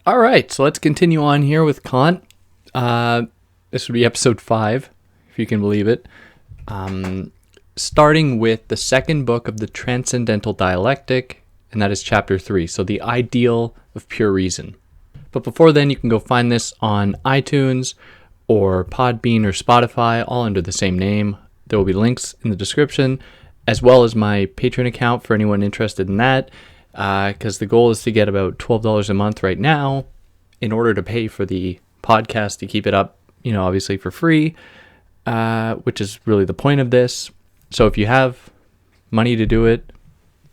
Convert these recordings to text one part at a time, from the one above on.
All right, so let's continue on here with Kant. This would be episode 5, if you can believe it. Starting with the second book of the Transcendental Dialectic, and that is chapter 3, so the ideal of pure reason. But before then, you can go find this on iTunes or Podbean or Spotify, all under the same name. There will be links in the description, as well as my Patreon account for anyone interested in that, because the goal is to get about $12 a month right now in order to pay for the podcast to keep it up, obviously for free, which is really the point of this. So if you have money to do it,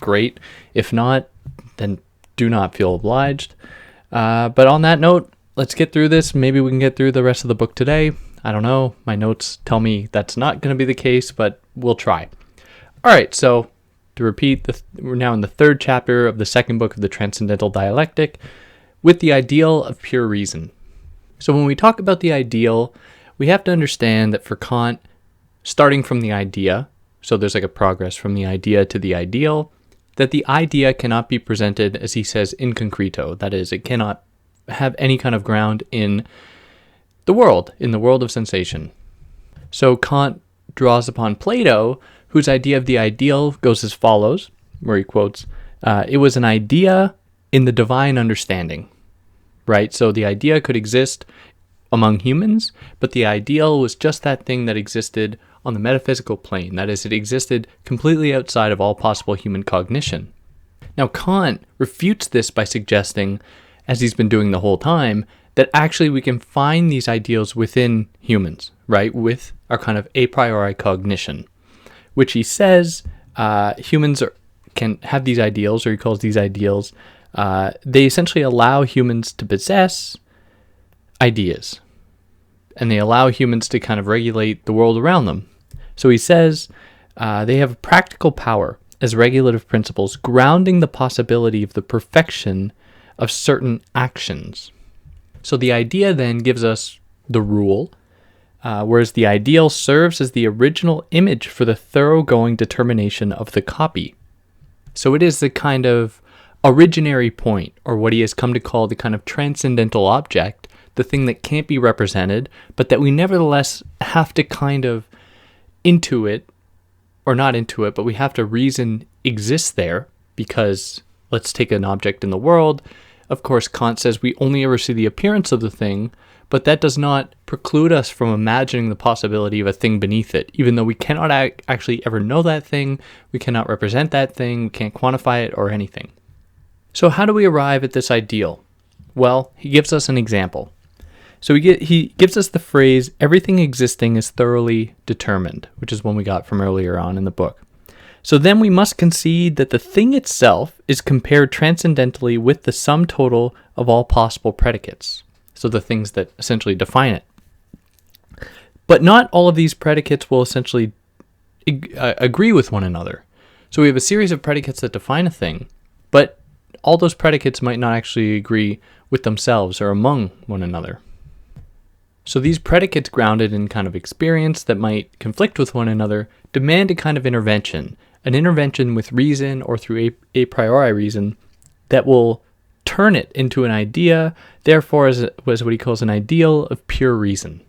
great. If not, then do not feel obliged. But on that note, let's get through this. Maybe we can get through the rest of the book today. I don't know. My notes tell me that's not going to be the case, but we'll try. All right, so to repeat, we're now in the third chapter of the second book of the Transcendental Dialectic with the ideal of pure reason. So when we talk about the ideal, we have to understand that for Kant, starting from the idea, so there's like a progress from the idea to the ideal, that the idea cannot be presented, as he says, in concreto. That is, it cannot have any kind of ground in the world of sensation. So Kant draws upon Plato, whose idea of the ideal goes as follows, where he quotes, it was an idea in the divine understanding, right? So the idea could exist among humans, but the ideal was just that thing that existed on the metaphysical plane. That is, it existed completely outside of all possible human cognition. Now, Kant refutes this by suggesting, as he's been doing the whole time, that actually we can find these ideals within humans, right? With our kind of a priori cognition, which he says humans can have these ideals, or he calls these ideals, they essentially allow humans to possess ideas, and they allow humans to kind of regulate the world around them. So he says they have practical power as regulative principles, grounding the possibility of the perfection of certain actions. So the idea then gives us the rule, whereas the ideal serves as the original image for the thoroughgoing determination of the copy. So it is the kind of originary point, or what he has come to call the kind of transcendental object, the thing that can't be represented, but that we nevertheless have to kind of intuit, or not intuit, but we have to reason exists there, because let's take an object in the world. Of course, Kant says we only ever see the appearance of the thing, but that does not preclude us from imagining the possibility of a thing beneath it, even though we cannot actually ever know that thing, we cannot represent that thing, we can't quantify it or anything. So how do we arrive at this ideal? Well, he gives us an example. So he gives us the phrase, everything existing is thoroughly determined, which is one we got from earlier on in the book. So then we must concede that the thing itself is compared transcendentally with the sum total of all possible predicates. So the things that essentially define it. But not all of these predicates will essentially agree with one another. So we have a series of predicates that define a thing, but all those predicates might not actually agree with themselves or among one another. So these predicates grounded in kind of experience that might conflict with one another demand a kind of intervention, an intervention with reason or through a priori reason that will turn it into an idea, therefore as what he calls an ideal of pure reason.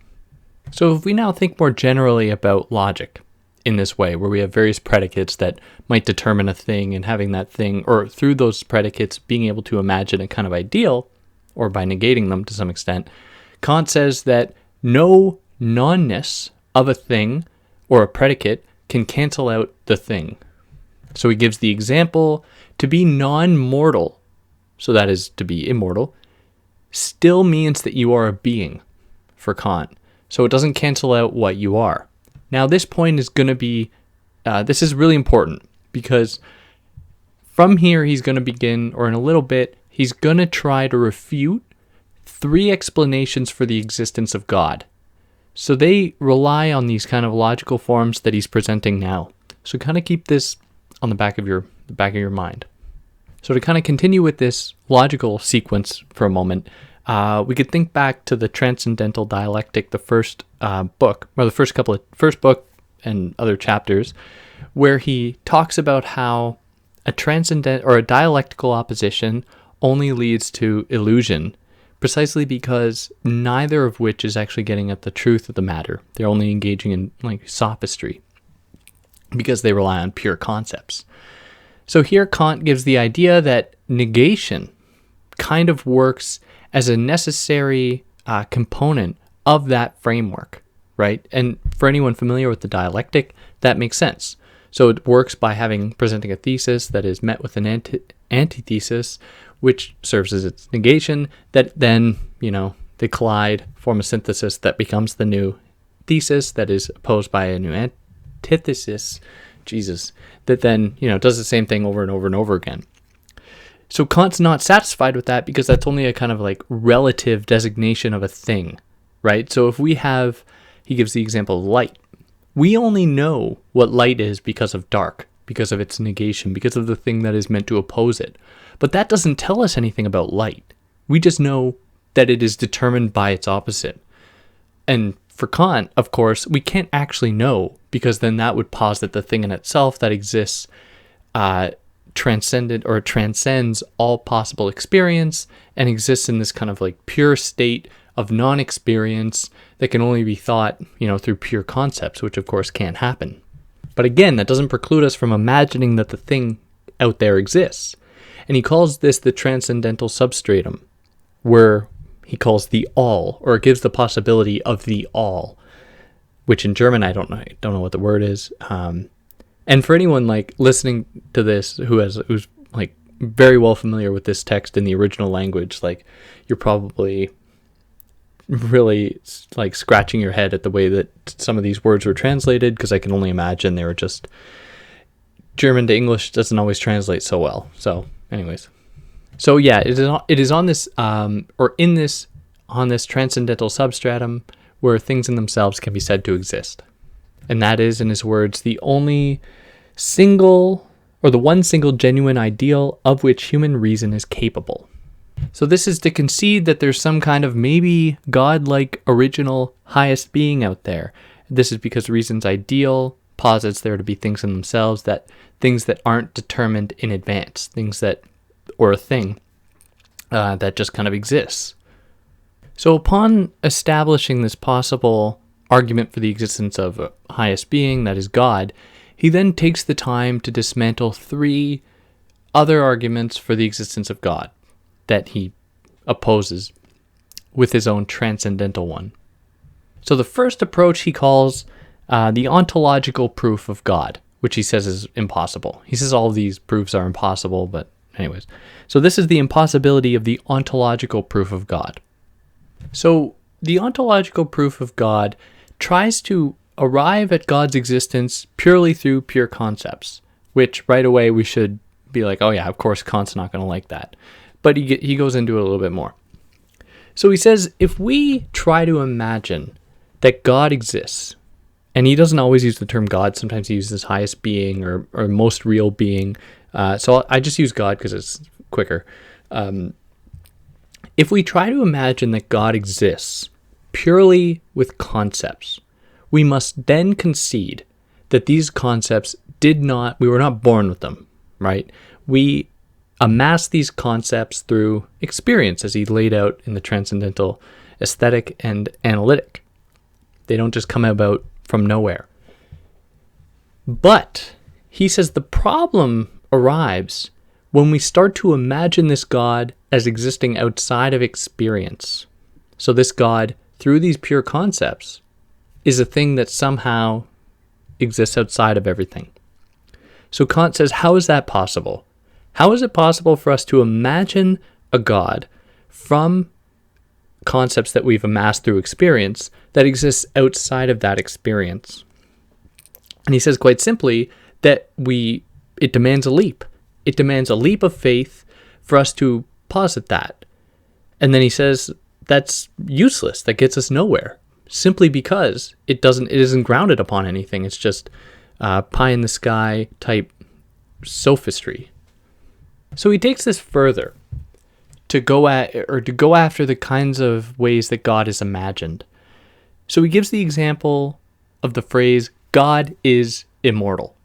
So if we now think more generally about logic in this way, where we have various predicates that might determine a thing, and having that thing, or through those predicates being able to imagine a kind of ideal, or by negating them to some extent, Kant says that no nonness of a thing or a predicate can cancel out the thing. So he gives the example, to be non-mortal, so that is to be immortal, still means that you are a being for Kant. So it doesn't cancel out what you are. Now this point is going to be, this is really important, because from here he's going to begin, or in a little bit, he's going to try to refute 3 explanations for the existence of God. So they rely on these kind of logical forms that he's presenting now. So kind of keep this on the back of your mind. So to kind of continue with this logical sequence for a moment, we could think back to the Transcendental Dialectic, the first book, or the first book and other chapters, where he talks about how a transcendent or a dialectical opposition only leads to illusion, precisely because neither of which is actually getting at the truth of the matter. They're only engaging in like sophistry because they rely on pure concepts. So here Kant gives the idea that negation kind of works as a necessary component of that framework, right? And for anyone familiar with the dialectic, that makes sense. So it works by presenting a thesis that is met with an antithesis, which serves as its negation, that then, they collide, form a synthesis that becomes the new thesis that is opposed by a new antithesis, that then, does the same thing over and over and over again. So Kant's not satisfied with that because that's only a kind of like relative designation of a thing, right? So if he gives the example of light. We only know what light is because of dark, because of its negation, because of the thing that is meant to oppose it. But that doesn't tell us anything about light. We just know that it is determined by its opposite. And for Kant, of course, we can't actually know, because then that would posit the thing in itself that exists transcends all possible experience and exists in this kind of like pure state of non-experience that can only be thought, through pure concepts, which of course can't happen. But again, that doesn't preclude us from imagining that the thing out there exists. And he calls this the transcendental substratum, where he calls the all, or it gives the possibility of the all, which in German, I don't know what the word is. And for anyone like listening to this who's like very well familiar with this text in the original language, like you're probably really like scratching your head at the way that some of these words were translated, because I can only imagine they were just German to English doesn't always translate so well. So anyways, so yeah, it is on this on this transcendental substratum where things in themselves can be said to exist. And that is, in his words, the one single genuine ideal of which human reason is capable. So this is to concede that there's some kind of maybe God-like original highest being out there. This is because reason's ideal posits there to be things in themselves, things that aren't determined in advance, or a thing that just kind of exists. So upon establishing this possible argument for the existence of a highest being, that is God, he then takes the time to dismantle 3 other arguments for the existence of God that he opposes with his own transcendental one. So the first approach he calls the ontological proof of God, which he says is impossible. He says all of these proofs are impossible, but anyways. So this is the impossibility of the ontological proof of God. So the ontological proof of God tries to arrive at God's existence purely through pure concepts, which right away we should be like, oh yeah, of course Kant's not going to like that. But he goes into it a little bit more. So he says, if we try to imagine that God exists, and he doesn't always use the term God, sometimes he uses highest being or most real being. So I just use God because it's quicker. If we try to imagine that God exists purely with concepts, we must then concede that these concepts we were not born with them, right? We amass these concepts through experience, as he laid out in the Transcendental Aesthetic and Analytic. They don't just come about from nowhere. But he says the problem arrives when we start to imagine this God as existing outside of experience. So this God, through these pure concepts, is a thing that somehow exists outside of everything. So Kant says, how is that possible? How is it possible for us to imagine a God from concepts that we've amassed through experience that exists outside of that experience? And he says quite simply that it demands a leap. It demands a leap of faith for us to posit that. And then he says that's useless. That gets us nowhere, simply because it isn't grounded upon anything. It's just pie in the sky type sophistry. So he takes this further to go after the kinds of ways that God is imagined. So he gives the example of the phrase, God is immortal.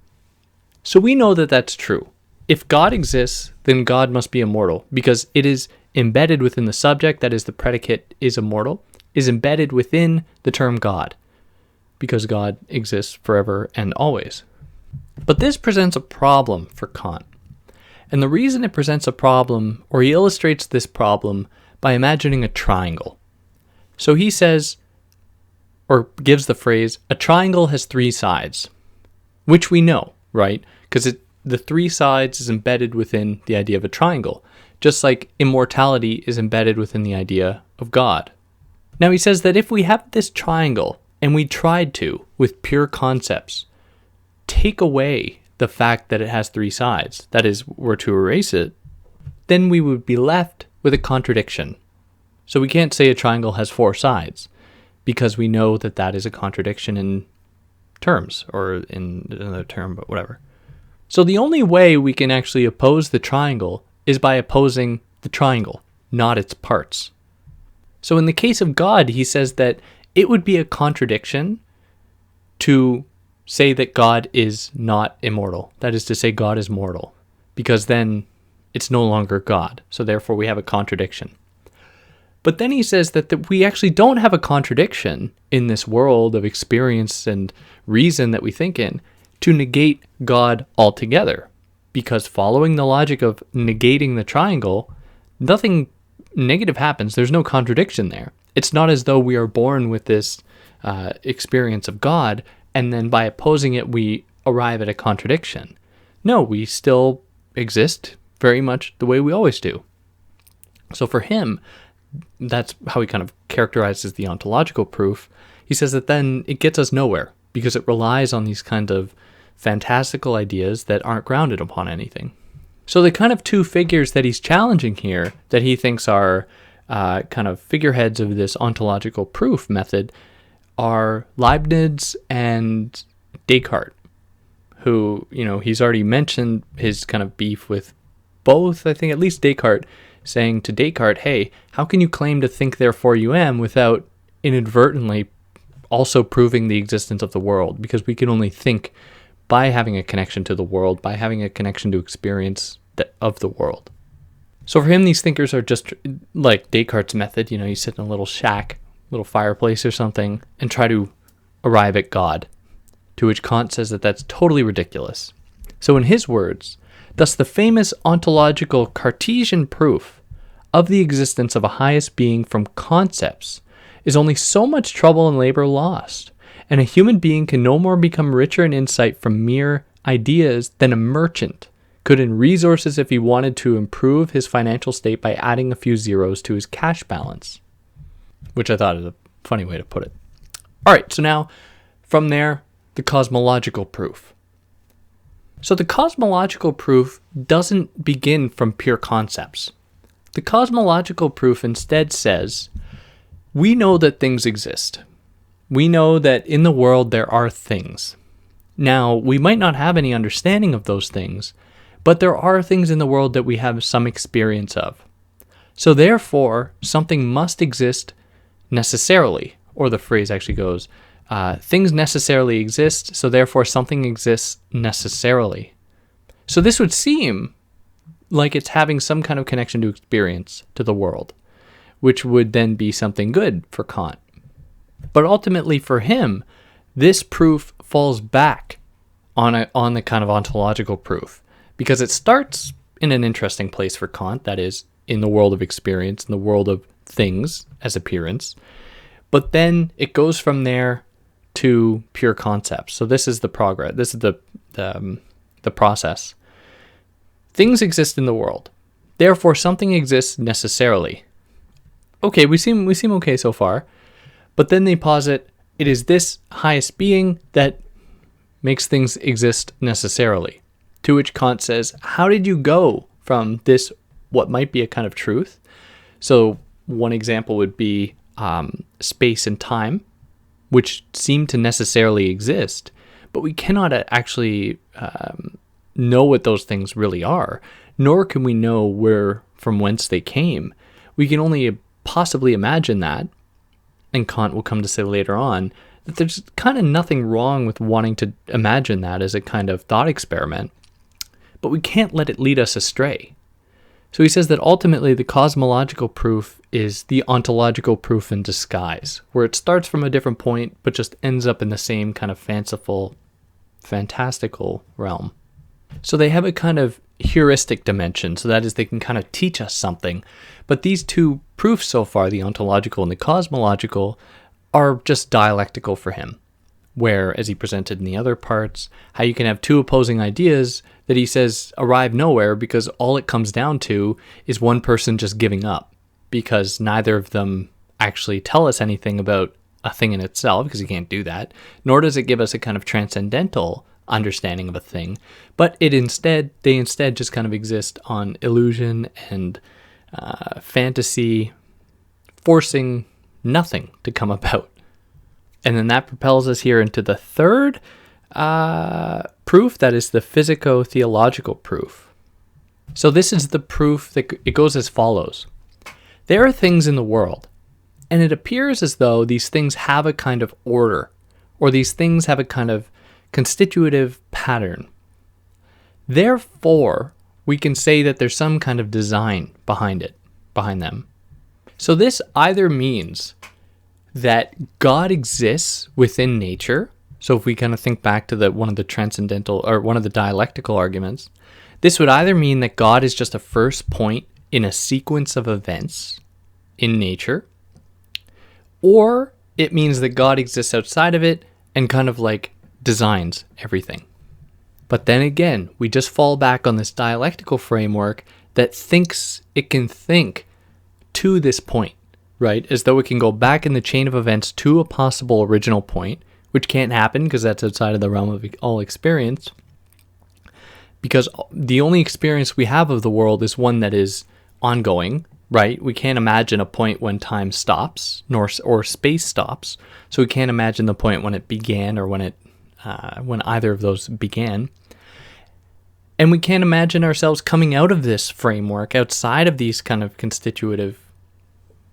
So we know that that's true. If God exists, then God must be immortal, because it is embedded within the subject, that is, the predicate is immortal, is embedded within the term God, because God exists forever and always. But this presents a problem for Kant. And the reason it presents a problem, or he illustrates this problem, by imagining a triangle. So he says, or gives the phrase, a triangle has three sides, which we know, right? Because the three sides is embedded within the idea of a triangle, just like immortality is embedded within the idea of God. Now he says that if we have this triangle, and we tried to, with pure concepts, take away the fact that it has three sides, that is, were to erase it, then we would be left with a contradiction. So we can't say a triangle has four sides, because we know that that is a contradiction in terms, or in another term, but whatever. So the only way we can actually oppose the triangle is by opposing the triangle, not its parts. So in the case of God, he says that it would be a contradiction to say that God is not immortal. That is to say, God is mortal, because then it's no longer God. So therefore we have a contradiction. But then he says that we actually don't have a contradiction in this world of experience and reason that we think in to negate God altogether. Because following the logic of negating the triangle, nothing negative happens. There's no contradiction there. It's not as though we are born with this experience of God, and then by opposing it, we arrive at a contradiction. No, we still exist very much the way we always do. So for him, that's how he kind of characterizes the ontological proof. He says that then it gets us nowhere, because it relies on these kind of fantastical ideas that aren't grounded upon anything. So the kind of two figures that he's challenging here, that he thinks are kind of figureheads of this ontological proof method, are Leibniz and Descartes, who, he's already mentioned his kind of beef with both, I think at least Descartes, saying to Descartes, hey, how can you claim to think therefore you am without inadvertently also proving the existence of the world? Because we can only think by having a connection to the world, by having a connection to experience of the world. So for him, these thinkers are just like Descartes' method. You sit in a little shack, little fireplace or something, and try to arrive at God, to which Kant says that that's totally ridiculous. So in his words, thus the famous ontological Cartesian proof of the existence of a highest being from concepts is only so much trouble and labor lost, and a human being can no more become richer in insight from mere ideas than a merchant could in resources if he wanted to improve his financial state by adding a few zeros to his cash balance. Which I thought is a funny way to put it. All right, so now from there, the cosmological proof. So the cosmological proof doesn't begin from pure concepts. The cosmological proof instead says, we know that things exist. We know that in the world there are things. Now, we might not have any understanding of those things, but there are things in the world that we have some experience of. So therefore, something must exist necessarily, or the phrase actually goes, things necessarily exist, so therefore something exists necessarily. So this would seem like it's having some kind of connection to experience, to the world, which would then be something good for Kant. But ultimately for him, this proof falls back on the kind of ontological proof, because it starts in an interesting place for Kant, that is, in the world of experience, in the world of things as appearance, but then it goes from there to pure concepts. So this is the progress. This is the process. Things exist in the world. Therefore, something exists necessarily. Okay, we seem okay so far. But then they posit it is this highest being that makes things exist necessarily. To which Kant says, how did you go from this, what might be a kind of truth? So one example would be space and time, which seem to necessarily exist, but we cannot actually know what those things really are, nor can we know from whence they came. We can only possibly imagine that, and Kant will come to say later on that there's kind of nothing wrong with wanting to imagine that as a kind of thought experiment, but we can't let it lead us astray. So he says that ultimately the cosmological proof is the ontological proof in disguise, where it starts from a different point, but just ends up in the same kind of fanciful, fantastical realm. So they have a kind of heuristic dimension, so that is they can kind of teach us something. But these two proofs so far, the ontological and the cosmological, are just dialectical for him. Where, as he presented in the other parts, how you can have two opposing ideas that he says arrive nowhere because all it comes down to is one person just giving up, because neither of them actually tell us anything about a thing in itself, because he can't do that, nor does it give us a kind of transcendental understanding of a thing, but they instead just kind of exist on illusion and fantasy, forcing nothing to come about. And then that propels us here into the third proof, that is the physico-theological proof. So this is the proof that it goes as follows. There are things in the world, and it appears as though these things have a kind of order, or these things have a kind of constitutive pattern. Therefore, we can say that there's some kind of design behind them. So this either means that God exists within nature. So if we kind of think back to one of the dialectical arguments, this would either mean that God is just a first point in a sequence of events in nature, or it means that God exists outside of it and kind of like designs everything. But then again, we just fall back on this dialectical framework that thinks it can think to this point, right? As though it can go back in the chain of events to a possible original point, which can't happen because that's outside of the realm of all experience. Because the only experience we have of the world is one that is ongoing, right? We can't imagine a point when time stops, or space stops. So we can't imagine the point when it began or when either of those began. And we can't imagine ourselves coming out of this framework outside of these kind of constitutive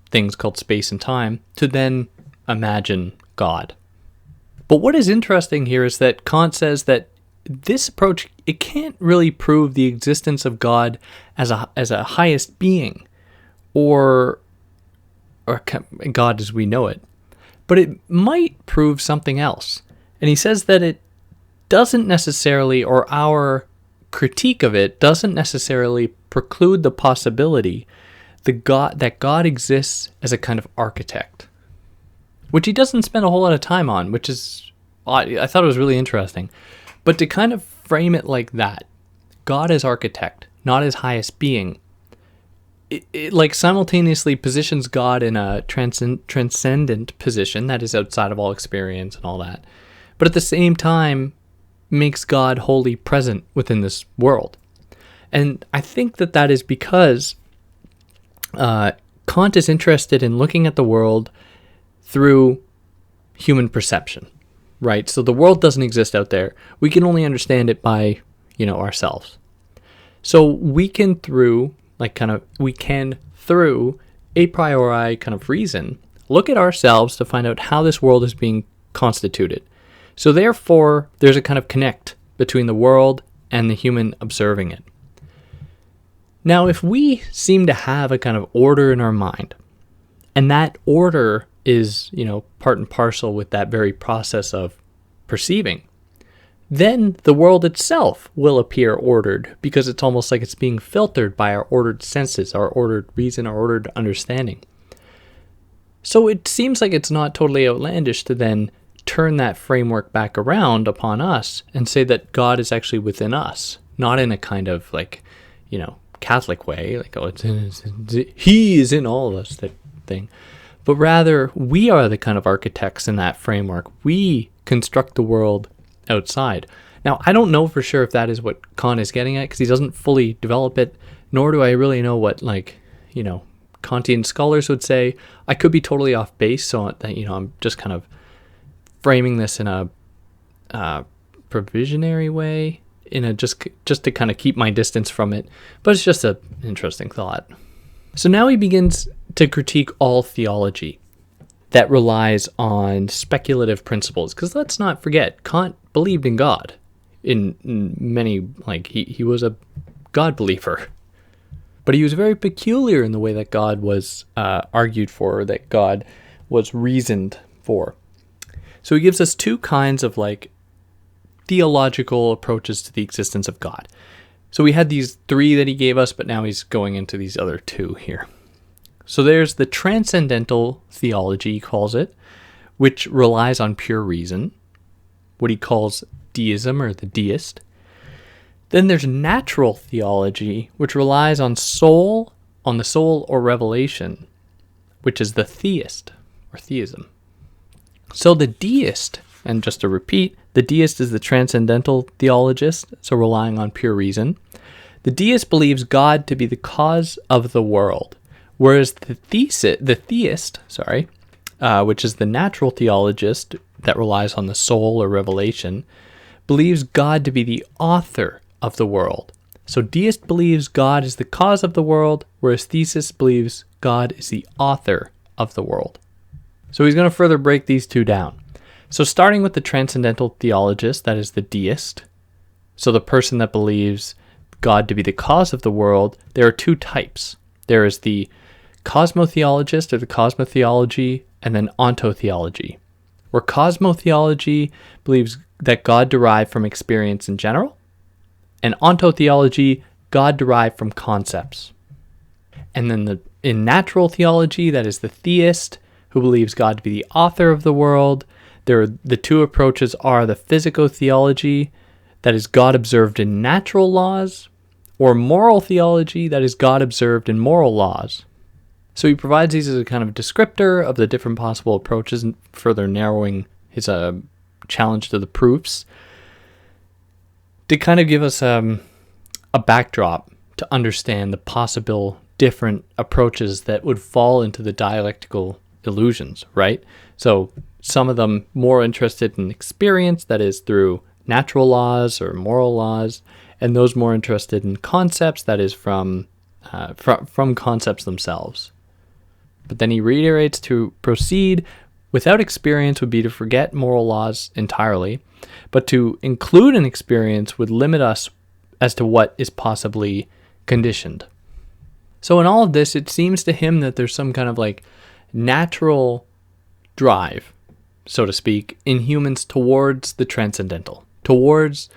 things called space and time to then imagine God. But what is interesting here is that Kant says that this approach, it can't really prove the existence of God as a highest being, or God as we know it, but it might prove something else. And he says that it doesn't necessarily, or our critique of it doesn't necessarily preclude the possibility that God exists as a kind of architect, which he doesn't spend a whole lot of time on, which is, I thought it was really interesting. But to kind of frame it like that, God as architect, not as highest being, it like simultaneously positions God in a transcendent position that is outside of all experience and all that, but at the same time makes God wholly present within this world. And I think that is because Kant is interested in looking at the world through human perception, right? So the world doesn't exist out there. We can only understand it by, ourselves. So we can through a priori kind of reason, look at ourselves to find out how this world is being constituted. So therefore, there's a kind of connect between the world and the human observing it. Now, if we seem to have a kind of order in our mind, and that order is, part and parcel with that very process of perceiving, then the world itself will appear ordered, because it's almost like it's being filtered by our ordered senses, our ordered reason, our ordered understanding. So it seems like it's not totally outlandish to then turn that framework back around upon us and say that God is actually within us, not in a kind of Catholic way, he is in all of us, that thing, but rather we are the kind of architects in that framework. We construct the world outside. Now, I don't know for sure if that is what Kant is getting at, because he doesn't fully develop it, nor do I really know what Kantian scholars would say. I could be totally off base, so that I'm just kind of framing this in a provisionary way, just to kind of keep my distance from it, but it's just an interesting thought. So now he begins to critique all theology that relies on speculative principles, because let's not forget, Kant believed in God in many, he was a God believer. But he was very peculiar in the way that God was argued for, or that God was reasoned for. So he gives us two kinds of theological approaches to the existence of God. So we had these three that he gave us, but now he's going into these other two here. So there's the transcendental theology, he calls it, which relies on pure reason, what he calls deism, or the deist. Then there's natural theology, which relies on the soul or revelation, which is the theist, or theism. So the deist, and just to repeat, the deist is the transcendental theologist, so relying on pure reason. The deist believes God to be the cause of the world, whereas the theist, which is the natural theologist that relies on the soul or revelation, believes God to be the author of the world. So deist believes God is the cause of the world, whereas theist believes God is the author of the world. So he's going to further break these two down. So starting with the transcendental theologist, that is the deist, so the person that believes God to be the cause of the world, there are two types. There is the cosmotheologist, or the cosmotheology, and then ontotheology, where cosmotheology believes that God derived from experience in general, and ontotheology, God derived from concepts. And then in natural theology, that is the theist, who believes God to be the author of the world. The two approaches are the physical-theology, that is God observed in natural laws, or moral theology, that is God observed in moral laws. So he provides these as a kind of descriptor of the different possible approaches, and further narrowing his challenge to the proofs, to kind of give us a backdrop to understand the possible different approaches that would fall into the dialectical illusions, right? So some of them more interested in experience, that is through natural laws or moral laws, and those more interested in concepts, that is from concepts themselves. But then he reiterates, to proceed without experience would be to forget moral laws entirely, but to include an experience would limit us as to what is possibly conditioned. So in all of this, it seems to him that there's some kind of natural drive, so to speak, in humans towards the transcendental, towards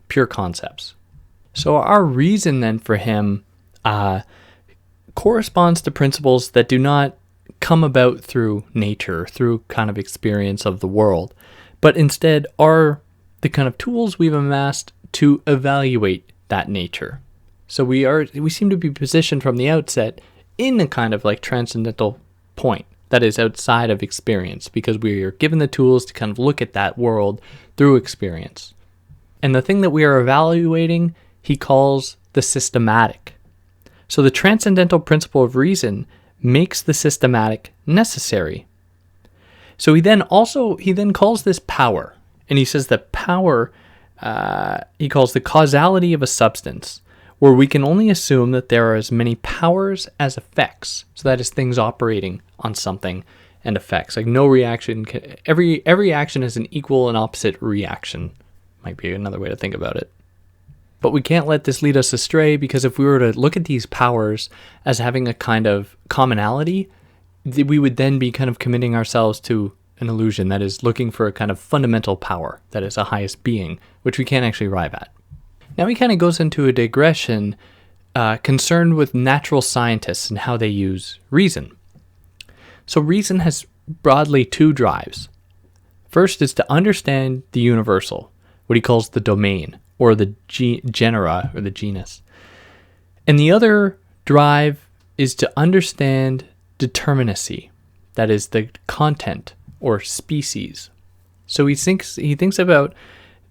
pure concepts. So our reason then for him corresponds to principles that do not come about through nature, through kind of experience of the world, but instead are the kind of tools we've amassed to evaluate that nature. So we seem to be positioned from the outset in a kind of transcendental point that is outside of experience, because we are given the tools to kind of look at that world through experience. And the thing that we are evaluating, he calls the systematic. So the transcendental principle of reason makes the systematic necessary. So he then calls this power, and he says that power, he calls the causality of a substance, where we can only assume that there are as many powers as effects. So that is things operating on something and effects. No reaction, every action has an equal and opposite reaction. Might be another way to think about it. But we can't let this lead us astray, because if we were to look at these powers as having a kind of commonality, we would then be kind of committing ourselves to an illusion, that is looking for a kind of fundamental power, that is a highest being, which we can't actually arrive at. Now he kind of goes into a digression concerned with natural scientists and how they use reason. So reason has broadly two drives. First is to understand the universal, what he calls the domain, or the genera, or the genus. And the other drive is to understand determinacy, that is the content or species. So he thinks about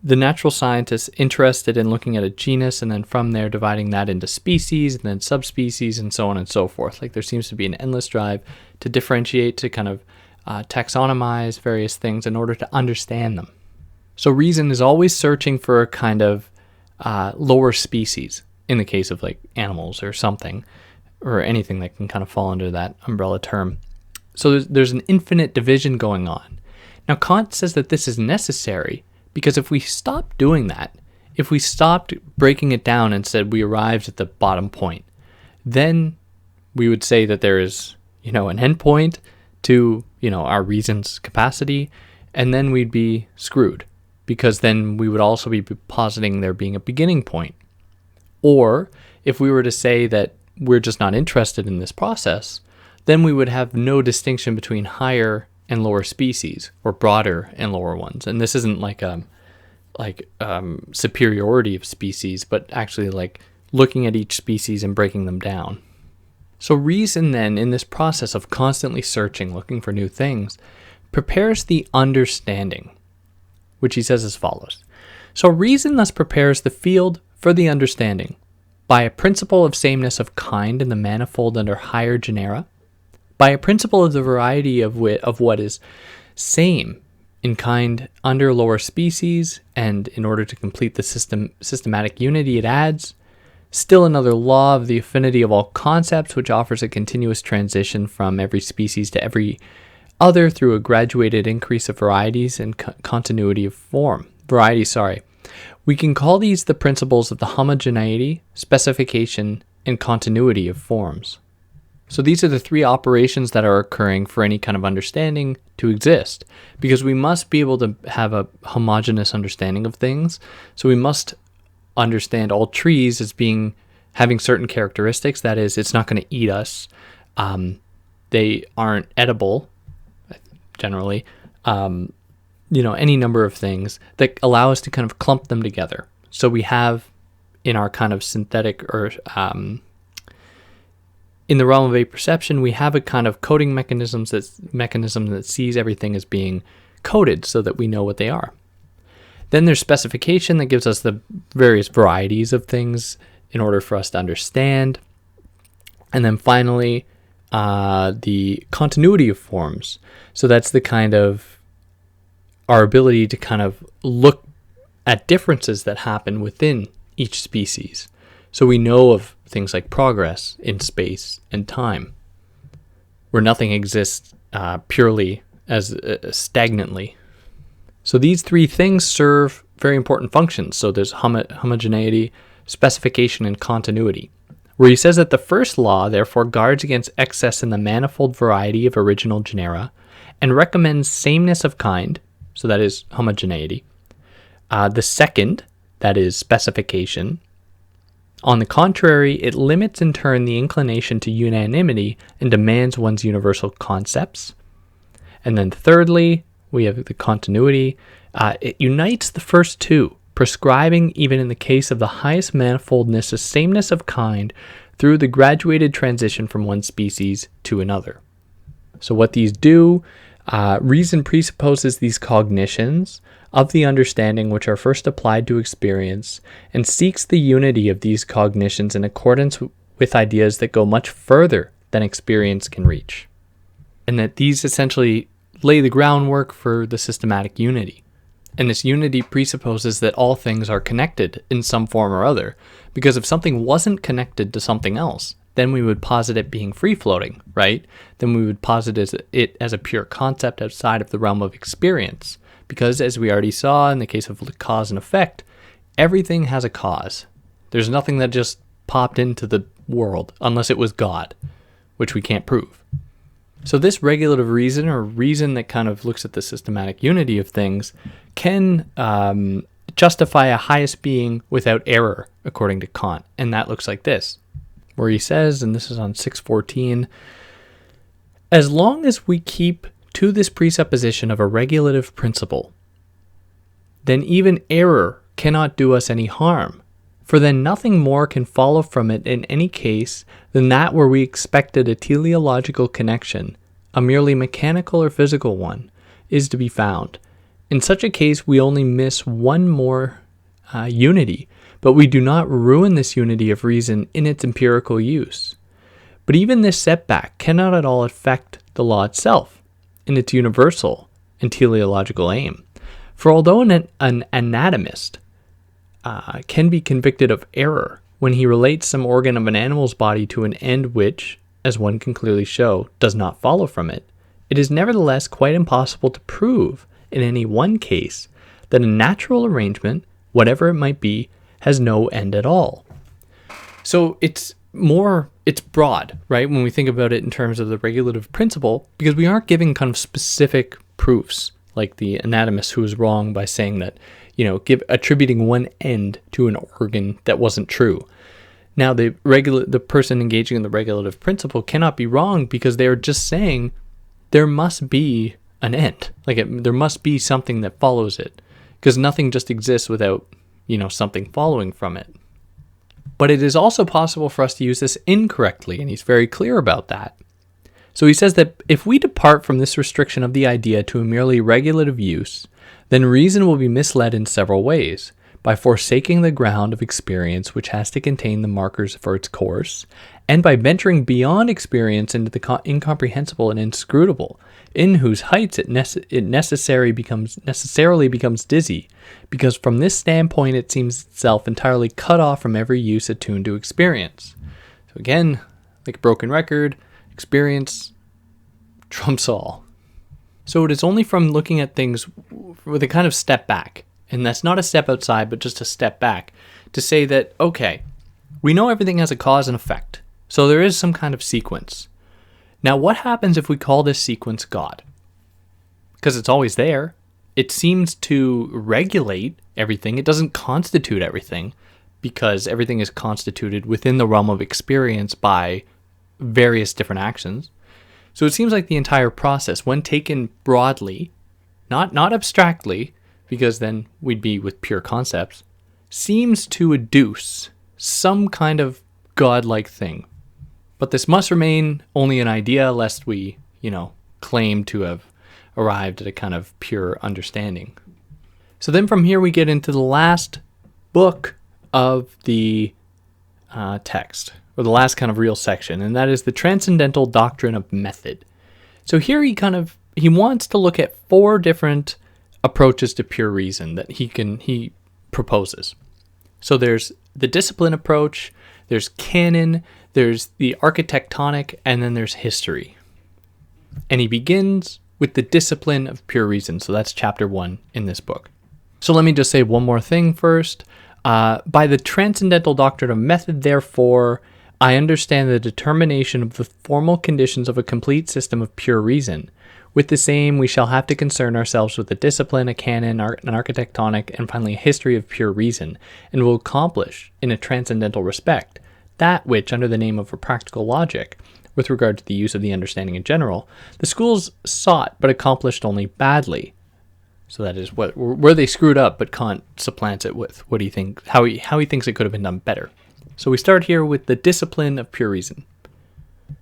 the natural scientists interested in looking at a genus, and then from there dividing that into species and then subspecies and so on and so forth. There seems to be an endless drive to differentiate, to kind of taxonomize various things in order to understand them. So reason is always searching for a kind of lower species, in the case of animals or something, or anything that can kind of fall under that umbrella term. So there's an infinite division going on. Now Kant says that this is necessary, because if we stopped doing that, if we stopped breaking it down and said we arrived at the bottom point, then we would say that there is, an endpoint to, our reason's capacity, and then we'd be screwed, because then we would also be positing there being a beginning point. Or if we were to say that we're just not interested in this process, then we would have no distinction between higher and lower species, or broader and lower ones. And this isn't like superiority of species, but actually like looking at each species and breaking them down. So reason then, in this process of constantly searching, looking for new things, prepares the understanding, which he says as follows. So reason thus prepares the field for the understanding by a principle of sameness of kind in the manifold under higher genera, by a principle of the variety of what is same in kind under lower species, and in order to complete the systematic unity it adds, still another law of the affinity of all concepts, which offers a continuous transition from every species to every other through a graduated increase of varieties and continuity of form. We can call these the principles of the homogeneity, specification, and continuity of forms. So these are the three operations that are occurring for any kind of understanding to exist, because we must be able to have a homogeneous understanding of things. So we must understand all trees as having certain characteristics. That is, it's not going to eat us. They aren't edible, generally. Any number of things that allow us to kind of clump them together. So we have in our kind of synthetic or in the realm of apperception, we have a kind of coding mechanism that sees everything as being coded so that we know what they are. Then there's specification that gives us the various varieties of things in order for us to understand. And then finally, the continuity of forms. So that's the kind of our ability to kind of look at differences that happen within each species. So we know of things like progress in space and time, where nothing exists purely as stagnantly. So these three things serve very important functions. So there's homogeneity, specification, and continuity, where he says that the first law therefore guards against excess in the manifold variety of original genera and recommends sameness of kind, so that is homogeneity. The second, that is specification. On the contrary, it limits in turn the inclination to unanimity and demands one's universal concepts. And then thirdly, we have the continuity. It unites the first two, prescribing, even in the case of the highest manifoldness, a sameness of kind through the graduated transition from one species to another. So what these do, reason presupposes these cognitions of the understanding which are first applied to experience, and seeks the unity of these cognitions in accordance with ideas that go much further than experience can reach. And that these essentially lay the groundwork for the systematic unity. And this unity presupposes that all things are connected in some form or other, because if something wasn't connected to something else, then we would posit it being free-floating, right? Then we would posit it as a pure concept outside of the realm of experience. Because as we already saw in the case of cause and effect, everything has a cause. There's nothing that just popped into the world unless it was God, which we can't prove. So this regulative reason, or reason that kind of looks at the systematic unity of things, can justify a highest being without error, according to Kant. And that looks like this, where he says, and this is on 614, as long as we keep to this presupposition of a regulative principle, then even error cannot do us any harm, for then nothing more can follow from it in any case than that where we expected a teleological connection, a merely mechanical or physical one, is to be found. In such a case, we only miss one more unity, but we do not ruin this unity of reason in its empirical use. But even this setback cannot at all affect the law itself in its universal and teleological aim. For although an anatomist can be convicted of error when he relates some organ of an animal's body to an end which, as one can clearly show, does not follow from it, it is nevertheless quite impossible to prove in any one case that a natural arrangement, whatever it might be, has no end at all. So it's it's broad, right? When we think about it in terms of the regulative principle, because we aren't giving kind of specific proofs, like the anatomist who was wrong by saying that, attributing one end to an organ that wasn't true. Now, the person engaging in the regulative principle cannot be wrong because they are just saying there must be an end. There must be something that follows it, because nothing just exists without, something following from it. But it is also possible for us to use this incorrectly, and he's very clear about that. So he says that if we depart from this restriction of the idea to a merely regulative use, then reason will be misled in several ways, by forsaking the ground of experience which has to contain the markers for its course, and by venturing beyond experience into the incomprehensible and inscrutable, in whose heights it necessarily becomes dizzy, because from this standpoint it seems itself entirely cut off from every use attuned to experience. So again, like a broken record, experience trumps all. So it is only from looking at things with a kind of step back, and that's not a step outside, but just a step back, to say that, okay, we know everything has a cause and effect, so there is some kind of sequence. Now, what happens if we call this sequence God? Because it's always there. It seems to regulate everything. It doesn't constitute everything, because everything is constituted within the realm of experience by various different actions. So it seems like the entire process, when taken broadly, not abstractly, because then we'd be with pure concepts, seems to adduce some kind of godlike thing. But this must remain only an idea, lest we, claim to have arrived at a kind of pure understanding. So then from here we get into the last book of the text, or the last kind of real section, and that is the Transcendental Doctrine of Method. So here he wants to look at 4 different approaches to pure reason that he proposes. So there's the discipline approach, there's canon, there's the architectonic, and then there's history. And he begins with the discipline of pure reason. So that's chapter 1 in this book. So let me just say one more thing first. By the Transcendental Doctrine of Method, therefore, I understand the determination of the formal conditions of a complete system of pure reason. With the same, we shall have to concern ourselves with a discipline, a canon, an architectonic, and finally a history of pure reason, and will accomplish, in a transcendental respect, that which, under the name of a practical logic, with regard to the use of the understanding in general, the schools sought but accomplished only badly. So that is where they screwed up, but Kant supplants it with what do you think, how he thinks it could have been done better. So we start here with the discipline of pure reason.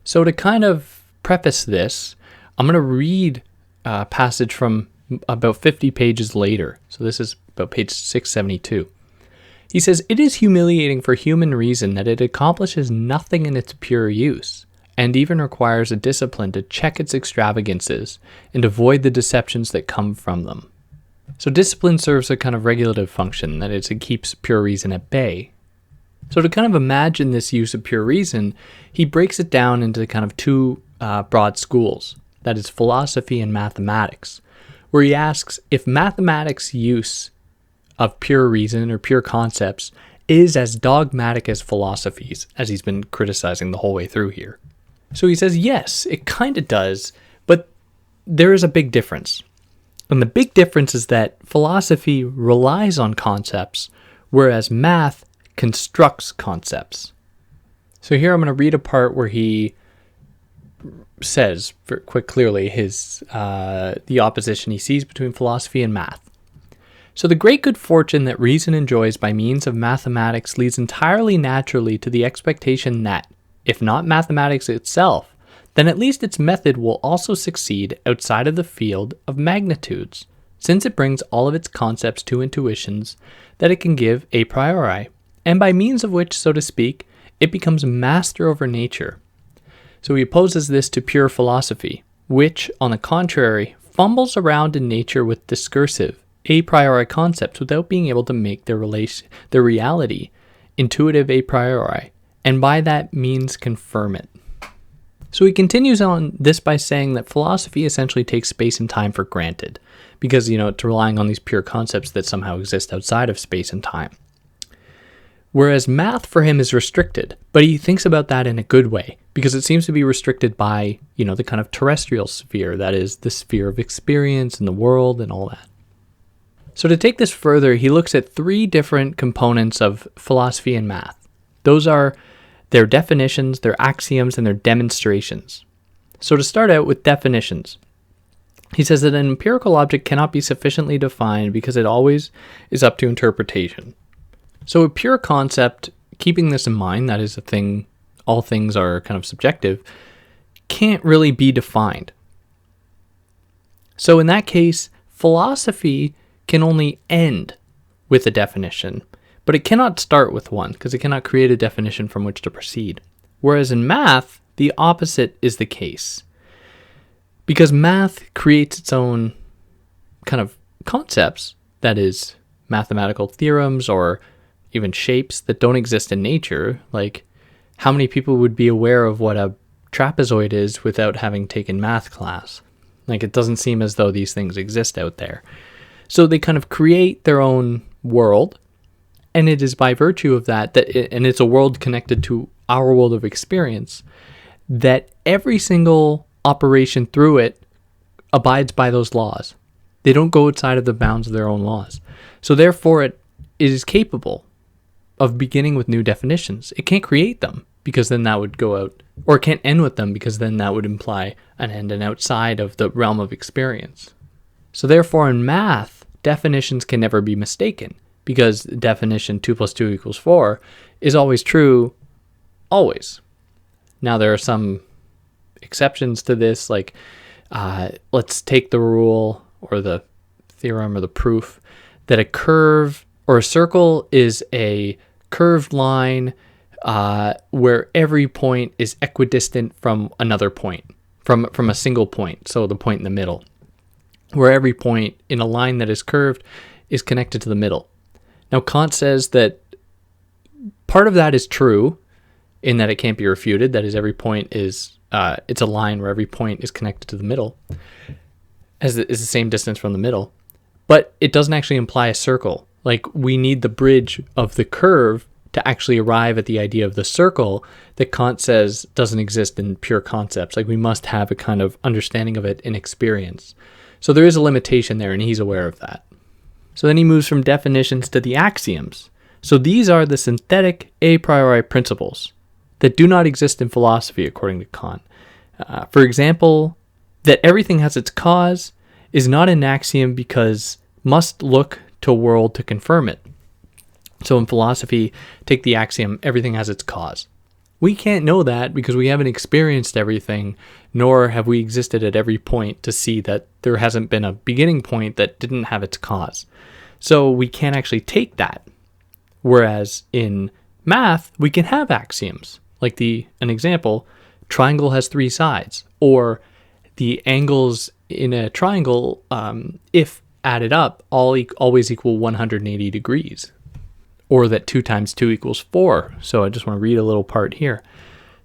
So to kind of preface this, I'm going to read a passage from about 50 pages later. So this is about page 672. He says, "It is humiliating for human reason that it accomplishes nothing in its pure use, and even requires a discipline to check its extravagances and avoid the deceptions that come from them." So discipline serves a kind of regulative function, that is, it keeps pure reason at bay. So to kind of imagine this use of pure reason, he breaks it down into kind of 2 broad schools, that is philosophy and mathematics, where he asks if mathematics' use of pure reason or pure concepts is as dogmatic as philosophy's, as he's been criticizing the whole way through here. So he says, yes, it kind of does, but there is a big difference. And the big difference is that philosophy relies on concepts, whereas math constructs concepts. So here I'm going to read a part where he says quite clearly the opposition he sees between philosophy and math. So the great good fortune that reason enjoys by means of mathematics leads entirely naturally to the expectation that, if not mathematics itself, then at least its method will also succeed outside of the field of magnitudes, since it brings all of its concepts to intuitions that it can give a priori, and by means of which, so to speak, it becomes master over nature. So he opposes this to pure philosophy, which, on the contrary, fumbles around in nature with discursive, a priori concepts without being able to make their reality intuitive a priori, and by that means confirm it. So he continues on this by saying that philosophy essentially takes space and time for granted, because, it's relying on these pure concepts that somehow exist outside of space and time. Whereas math for him is restricted, but he thinks about that in a good way because it seems to be restricted by, the kind of terrestrial sphere, that is the sphere of experience and the world and all that. So to take this further, he looks at 3 different components of philosophy and math. Those are their definitions, their axioms, and their demonstrations. So to start out with definitions, he says that an empirical object cannot be sufficiently defined because it always is up to interpretation. So a pure concept, keeping this in mind, that is a thing, all things are kind of subjective, can't really be defined. So in that case, philosophy can only end with a definition, but it cannot start with one because it cannot create a definition from which to proceed. Whereas in math, the opposite is the case. Because math creates its own kind of concepts, that is, mathematical theorems or even shapes that don't exist in nature. Like, how many people would be aware of what a trapezoid is without having taken math class? Like, it doesn't seem as though these things exist out there. So they kind of create their own world, and it is by virtue of that, and it's a world connected to our world of experience, that every single operation through it abides by those laws. They don't go outside of the bounds of their own laws. So therefore, it is capable of beginning with new definitions. It can't create them because then that would go out, or it can't end with them because then that would imply an end and outside of the realm of experience. So therefore, in math, definitions can never be mistaken because definition 2 + 2 = 4 is always true, always. Now, there are some exceptions to this, like let's take the rule or the theorem or the proof that a curve or a circle is a curved line where every point is equidistant from another point, from a single point, so the point in the middle, where every point in a line that is curved is connected to the middle. Now, Kant says that part of that is true in that it can't be refuted, that is, every point is it's a line where every point is connected to the middle, is the same distance from the middle, but it doesn't actually imply a circle. Like, we need the bridge of the curve to actually arrive at the idea of the circle that Kant says doesn't exist in pure concepts. Like, we must have a kind of understanding of it in experience. So there is a limitation there, and he's aware of that. So then he moves from definitions to the axioms. So these are the synthetic a priori principles that do not exist in philosophy, according to Kant. For example, that everything has its cause is not an axiom because must look to a world to confirm it. So in philosophy, take the axiom, everything has its cause. We can't know that because we haven't experienced everything, nor have we existed at every point to see that there hasn't been a beginning point that didn't have its cause. So we can't actually take that. Whereas in math, we can have axioms. Like an example, triangle has 3 sides, or the angles in a triangle, if added up, always equal 180 degrees. Or that 2 × 2 = 4. So I just want to read a little part here.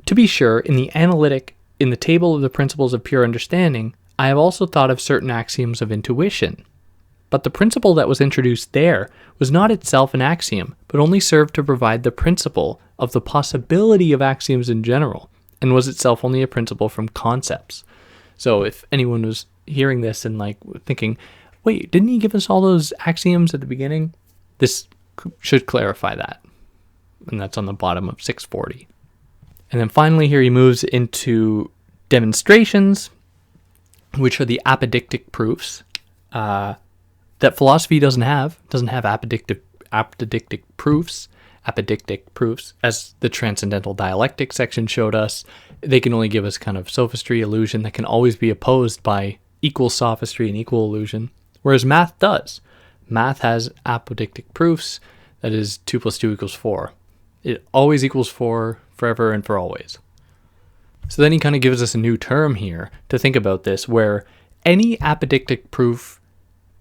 To be sure, in the table of the principles of pure understanding, I have also thought of certain axioms of intuition. But the principle that was introduced there was not itself an axiom, but only served to provide the principle of the possibility of axioms in general, and was itself only a principle from concepts. So if anyone was hearing this and thinking, wait, didn't he give us all those axioms at the beginning? This should clarify that. And that's on the bottom of 640. And then finally here he moves into demonstrations, which are the apodictic proofs that philosophy doesn't have apodictic proofs, as the Transcendental Dialectic section showed us. They can only give us kind of sophistry, illusion that can always be opposed by equal sophistry and equal illusion, whereas math does. Math has apodictic proofs, that is 2 + 2 = 4. It always equals 4 forever and for always. So then he kind of gives us a new term here to think about this, where any apodictic proof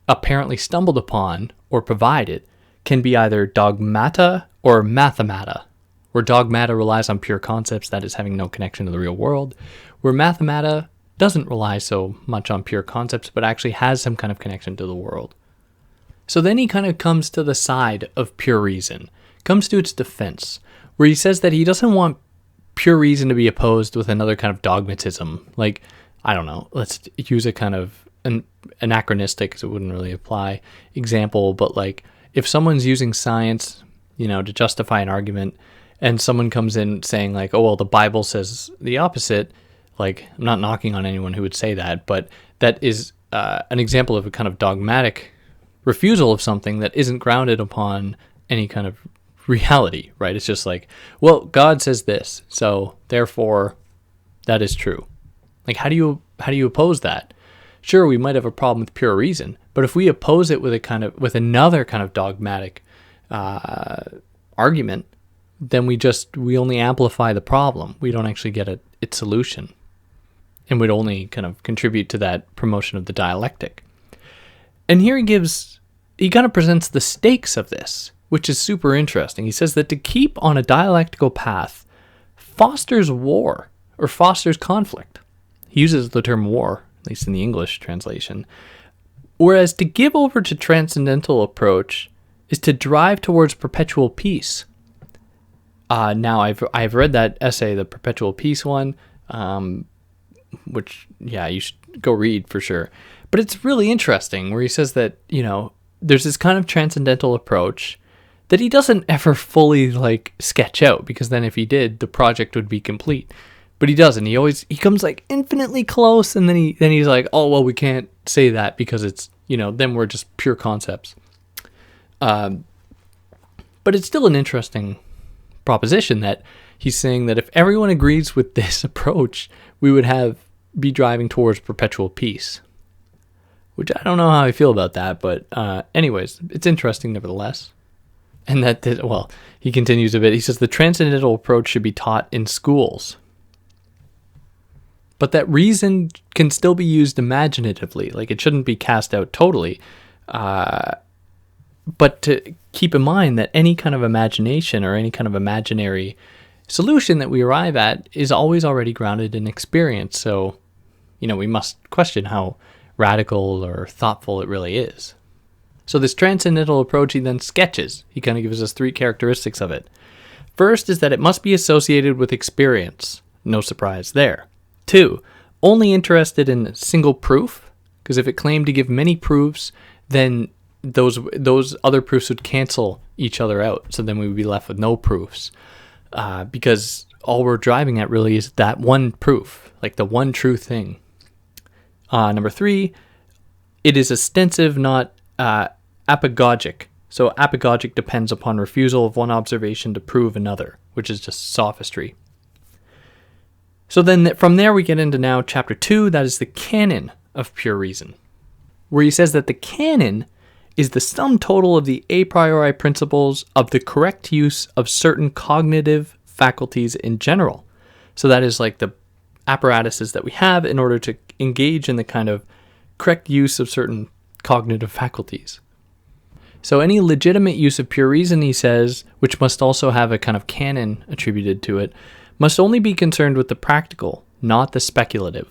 apparently stumbled upon or provided can be either dogmata or mathemata, where dogmata relies on pure concepts, that is, having no connection to the real world, where mathemata doesn't rely so much on pure concepts, but actually has some kind of connection to the world. So then he kind of comes to the side of pure reason, comes to its defense, where he says that he doesn't want pure reason to be opposed with another kind of dogmatism. Like, I don't know, let's use a kind of an anachronistic, because it wouldn't really apply, example, but like if someone's using science, to justify an argument, and someone comes in saying like, oh, well, the Bible says the opposite, like, I'm not knocking on anyone who would say that, but that is an example of a kind of dogmatic refusal of something that isn't grounded upon any kind of reality, right? It's just like, well, God says this, so therefore that is true. Like, how do you oppose that? Sure, we might have a problem with pure reason, but if we oppose it with another kind of dogmatic argument, then we only amplify the problem. We don't actually get its solution, and would only kind of contribute to that promotion of the dialectic. And here he kind of presents the stakes of this, which is super interesting. He says that to keep on a dialectical path fosters war or fosters conflict. He uses the term war, at least in the English translation. Whereas to give over to transcendental approach is to drive towards perpetual peace. Now, I've read that essay, the Perpetual Peace one, which, yeah, you should go read for sure. But it's really interesting where he says that, there's this kind of transcendental approach that he doesn't ever fully like sketch out, because then if he did, the project would be complete. But he doesn't. He comes like infinitely close, and then he's like, oh, well, we can't say that because it's, then we're just pure concepts. But it's still an interesting proposition that he's saying that if everyone agrees with this approach, we would be driving towards perpetual peace. Which I don't know how I feel about that, but anyways, it's interesting nevertheless. And he continues a bit. He says the transcendental approach should be taught in schools, but that reason can still be used imaginatively. Like, it shouldn't be cast out totally. But to keep in mind that any kind of imagination or any kind of imaginary solution that we arrive at is always already grounded in experience. So, we must question how radical or thoughtful it really is. So this transcendental approach he then sketches. He kind of gives us 3 characteristics of it. First is that it must be associated with experience. No surprise there. 2, only interested in single proof, because if it claimed to give many proofs, then those other proofs would cancel each other out. So then we would be left with no proofs, because all we're driving at really is that one proof, like the one true thing. Number 3, it is ostensive, not apagogic. So apagogic depends upon refusal of one observation to prove another, which is just sophistry. So then from there we get into now chapter 2, that is the canon of pure reason, where he says that the canon is the sum total of the a priori principles of the correct use of certain cognitive faculties in general. So that is like the apparatuses that we have in order to engage in the kind of correct use of certain cognitive faculties. So any legitimate use of pure reason, he says, which must also have a kind of canon attributed to it, must only be concerned with the practical, not the speculative.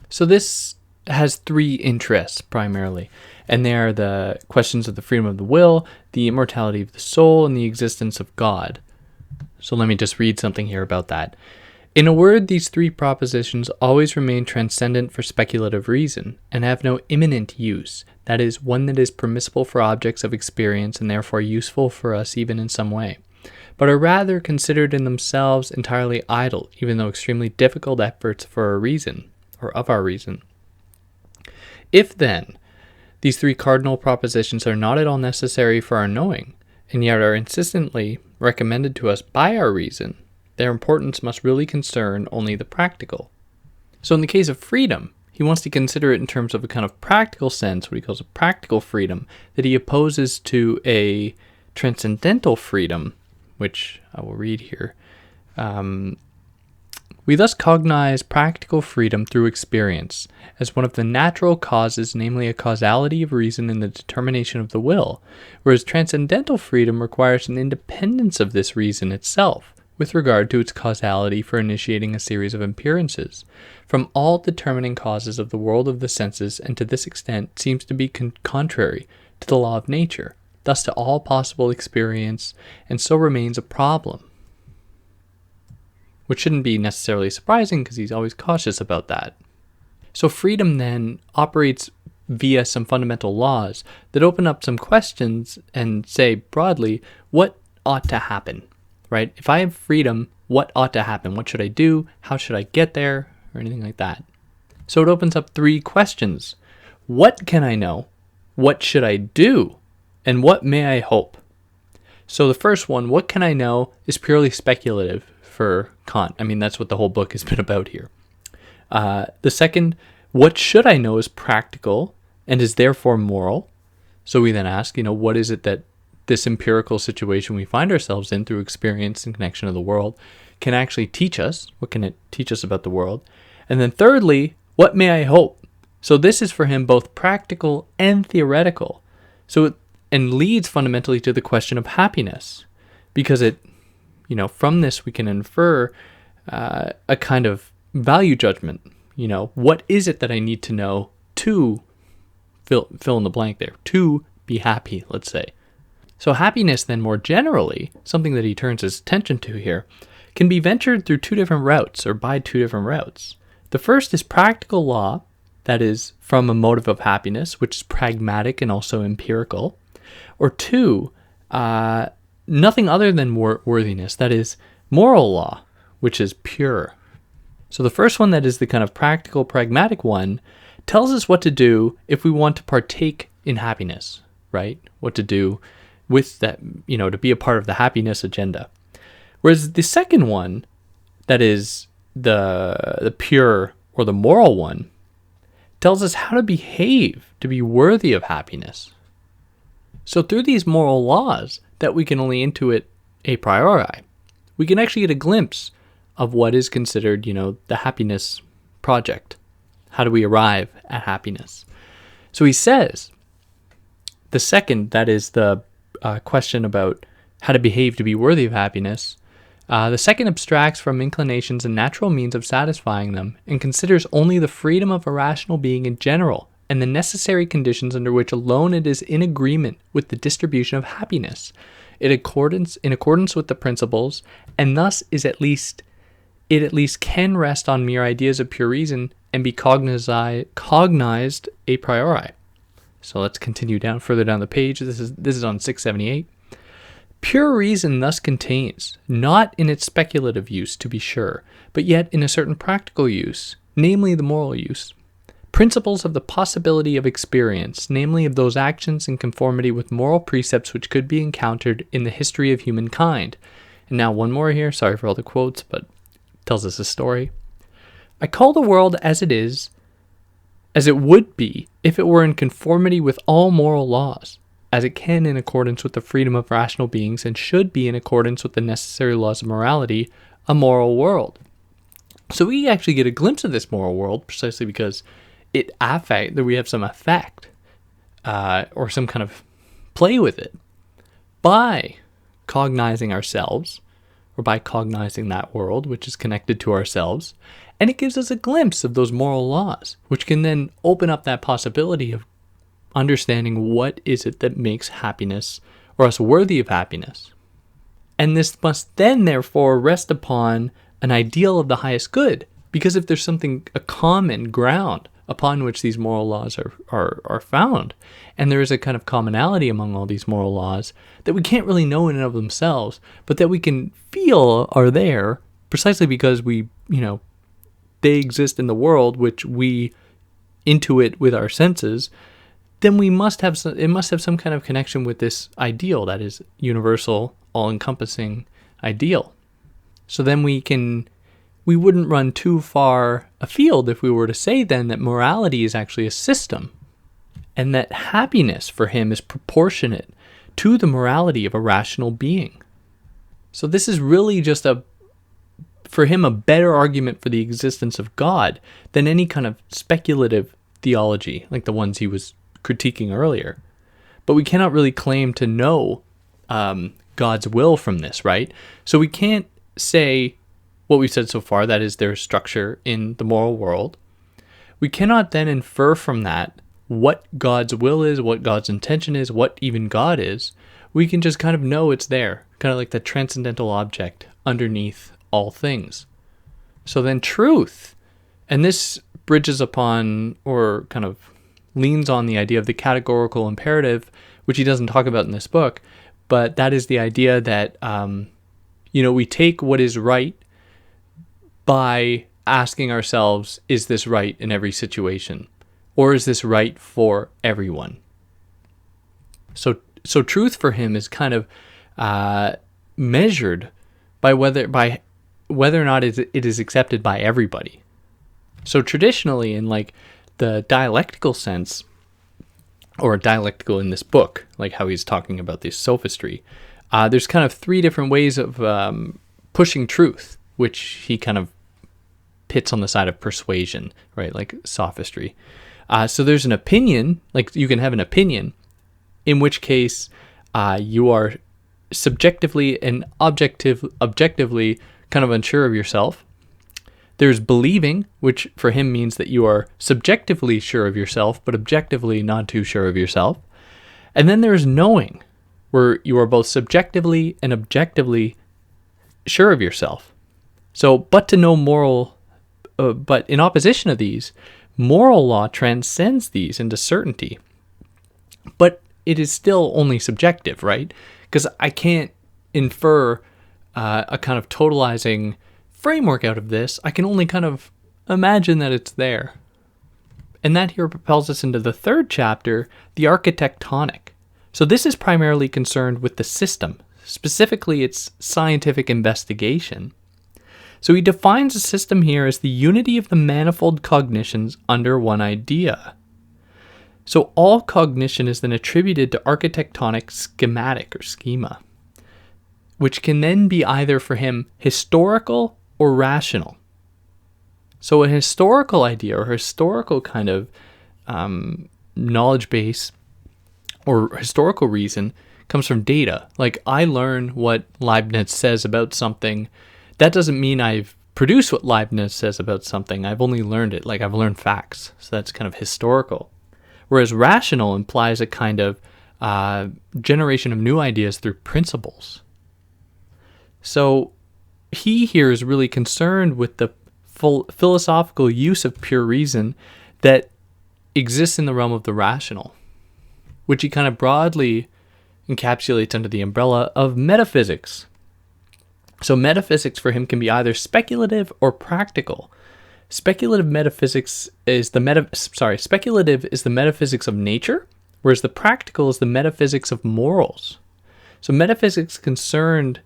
So this has 3 interests primarily, and they are the questions of the freedom of the will, the immortality of the soul, and the existence of God. So let me just read something here about that. In a word, these 3 propositions always remain transcendent for speculative reason, and have no immanent use, that is, one that is permissible for objects of experience and therefore useful for us even in some way, but are rather considered in themselves entirely idle, even though extremely difficult efforts for our reason, or of our reason. If, then, these 3 cardinal propositions are not at all necessary for our knowing, and yet are insistently recommended to us by our reason, their importance must really concern only the practical. So in the case of freedom, he wants to consider it in terms of a kind of practical sense, what he calls a practical freedom, that he opposes to a transcendental freedom, which I will read here. We thus cognize practical freedom through experience as one of the natural causes, namely a causality of reason in the determination of the will, whereas transcendental freedom requires an independence of this reason itself, with regard to its causality for initiating a series of appearances, from all determining causes of the world of the senses, and to this extent seems to be contrary to the law of nature, thus to all possible experience, and so remains a problem. Which shouldn't be necessarily surprising because he's always cautious about that. So freedom then operates via some fundamental laws that open up some questions and say broadly, what ought to happen, right? If I have freedom, what ought to happen? What should I do? How should I get there? Or anything like that. So it opens up 3 questions. What can I know? What should I do? And what may I hope? So the first one, what can I know, is purely speculative for Kant. I mean, that's what the whole book has been about here. The second, what should I know, is practical and is therefore moral. So we then ask, what is it that this empirical situation we find ourselves in through experience and connection of the world can actually teach us? What can it teach us about the world? And then thirdly, what may I hope? So this is for him both practical and theoretical. And leads fundamentally to the question of happiness, because from this we can infer a kind of value judgment. What is it that I need to know to fill in the blank there, to be happy, let's say. So happiness then more generally, something that he turns his attention to here, can be ventured through 2 different routes, or by 2 different routes. The first is practical law, that is from a motive of happiness, which is pragmatic and also empirical. Or 2, nothing other than worthiness, that is moral law, which is pure. So the first one, that is the kind of practical, pragmatic one, tells us what to do if we want to partake in happiness, right? What to do with that, to be a part of the happiness agenda. Whereas the second one, that is the pure or the moral one, tells us how to behave to be worthy of happiness. So through these moral laws that we can only intuit a priori, we can actually get a glimpse of what is considered, the happiness project. How do we arrive at happiness? So he says, the second, that is the question about how to behave to be worthy of happiness, the second abstracts from inclinations and natural means of satisfying them and considers only the freedom of a rational being in general and the necessary conditions under which alone it is in agreement with the distribution of happiness, in accordance with the principles, and thus it at least can rest on mere ideas of pure reason and be cognized a priori. So let's continue further down the page. This is on 678. Pure reason thus contains, not in its speculative use to be sure, but yet in a certain practical use, namely the moral use, principles of the possibility of experience, namely of those actions in conformity with moral precepts which could be encountered in the history of humankind. And now one more here, sorry for all the quotes, but it tells us a story. I call the world as it is, as it would be if it were in conformity with all moral laws, as it can in accordance with the freedom of rational beings and should be in accordance with the necessary laws of morality, a moral world. So we actually get a glimpse of this moral world precisely because that we have some effect or some kind of play with it by cognizing ourselves, or by cognizing that world which is connected to ourselves, and it gives us a glimpse of those moral laws, which can then open up that possibility of understanding what is it that makes happiness or us worthy of happiness. And this must then therefore rest upon an ideal of the highest good, because if there's a common ground upon which these moral laws are found, and there is a kind of commonality among all these moral laws that we can't really know in and of themselves, but that we can feel are there precisely because they exist in the world which we intuit with our senses, then it must have some kind of connection with this ideal, that is universal, all-encompassing ideal. So then we wouldn't run too far afield if we were to say then that morality is actually a system, and that happiness for him is proportionate to the morality of a rational being. So this is really just for him a better argument for the existence of God than any kind of speculative theology like the ones he was critiquing earlier. But we cannot really claim to know God's will from this, right? So we can't say what we've said so far, that is there's structure in the moral world. We cannot then infer from that what God's will is, what God's intention is, what even God is, we can just kind of know it's there, kind of like the transcendental object underneath all things. So then truth, and this bridges upon or kind of leans on the idea of the categorical imperative, which he doesn't talk about in this book, but that is the idea that, we take what is right by asking ourselves, is this right in every situation? Or is this right for everyone? So truth for him is kind of measured by whether or not it is accepted by everybody. So traditionally, in like the dialectical sense, or dialectical in this book, like how he's talking about this sophistry, there's kind of three different ways of pushing truth, which he kind of pits on the side of persuasion, right? Like sophistry. So there's an opinion, like you can have an opinion, in which case you are subjectively and objectively kind of unsure of yourself. There's believing, which for him means that you are subjectively sure of yourself, but objectively not too sure of yourself. And then there's knowing, where you are both subjectively and objectively sure of yourself. So, but in opposition to these, moral law transcends these into certainty. But it is still only subjective, right? Because I can't infer a kind of totalizing framework out of this. I can only kind of imagine that it's there. And that here propels us into the third chapter, the Architectonic. So this is primarily concerned with the system, specifically its scientific investigation. So he defines a system here as the unity of the manifold cognitions under one idea. So all cognition is then attributed to architectonic schematic or schema, which can then be either for him historical or rational. So a historical idea or historical kind of knowledge base or historical reason comes from data. Like I learn what Leibniz says about something. That doesn't mean I've produced what Leibniz says about something. I've only learned it. Like I've learned facts. So that's kind of historical. Whereas rational implies a kind of generation of new ideas through principles. So he here is really concerned with the full philosophical use of pure reason that exists in the realm of the rational, which he kind of broadly encapsulates under the umbrella of metaphysics. So metaphysics for him can be either speculative or practical. Speculative is the metaphysics of nature, whereas the practical is the metaphysics of morals. So metaphysics concerned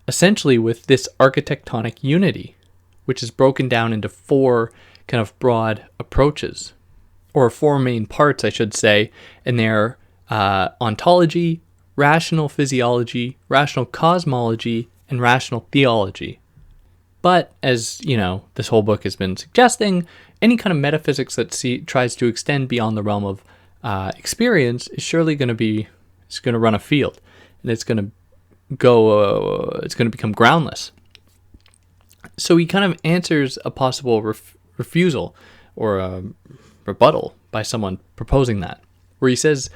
essentially with this architectonic unity, which is broken down into four kind of broad approaches, or four main parts, I should say, and they're ontology, rational physiology, rational cosmology, and rational theology. But as this whole book has been suggesting, any kind of metaphysics that tries to extend beyond the realm of experience is surely going to run afield, and it's going to become groundless. So he kind of answers a possible refusal or a rebuttal by someone proposing that, where he says,